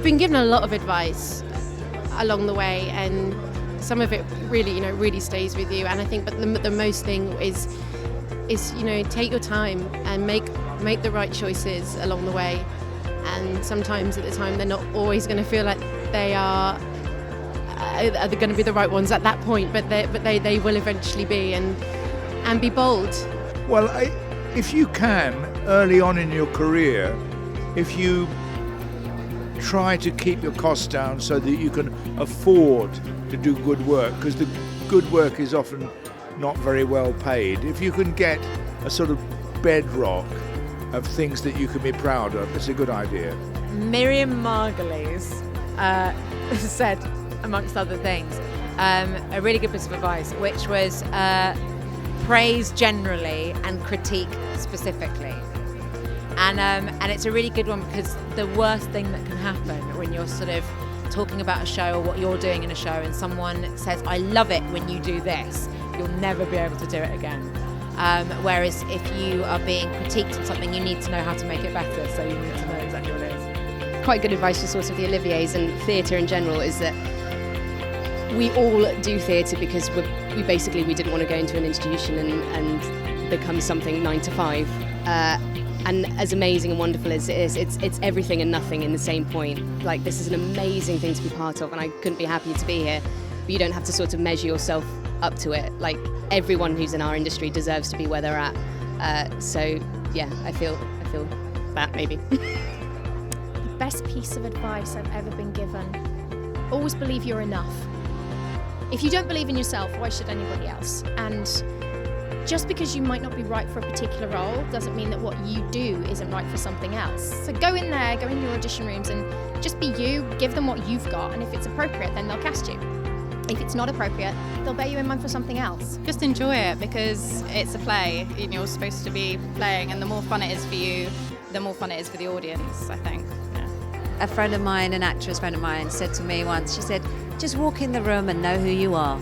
I've been given a lot of advice along the way, and some of it really, really stays with you. And I think, but the most thing is, take your time and make the right choices along the way. And sometimes at the time, they're not always going to feel like they are going to be the right ones at that point, but they will eventually be, and be bold. Well, if you can, early on in your career, if you try to keep your costs down so that you can afford to do good work, because the good work is often not very well paid. If you can get a sort of bedrock of things that you can be proud of, it's a good idea. Miriam Margolyes said, amongst other things, a really good piece of advice, which was praise generally and critique specifically. And it's a really good one, because the worst thing that can happen when you're sort of talking about a show or what you're doing in a show and someone says, I love it when you do this, you'll never be able to do it again. Whereas if you are being critiqued on something, you need to know how to make it better, so you need to know exactly what it is. Quite good advice for sort of the Oliviers and theatre in general is that we all do theatre because we didn't want to go into an institution and become something 9 to 5. And as amazing and wonderful as it is, it's everything and nothing in the same point. Like, this is an amazing thing to be part of, and I couldn't be happier to be here. But you don't have to sort of measure yourself up to it. Like, everyone who's in our industry deserves to be where they're at. So yeah, I feel that maybe. The best piece of advice I've ever been given: always believe you're enough. If you don't believe in yourself, why should anybody else? And just because you might not be right for a particular role doesn't mean that what you do isn't right for something else. So go in there, go in your audition rooms and just be you, give them what you've got, and if it's appropriate, then they'll cast you. If it's not appropriate, they'll bear you in mind for something else. Just enjoy it, because it's a play and you're supposed to be playing, and the more fun it is for you, the more fun it is for the audience, I think. Yeah. A friend of mine, an actress friend of mine, said to me once, she said, just walk in the room and know who you are.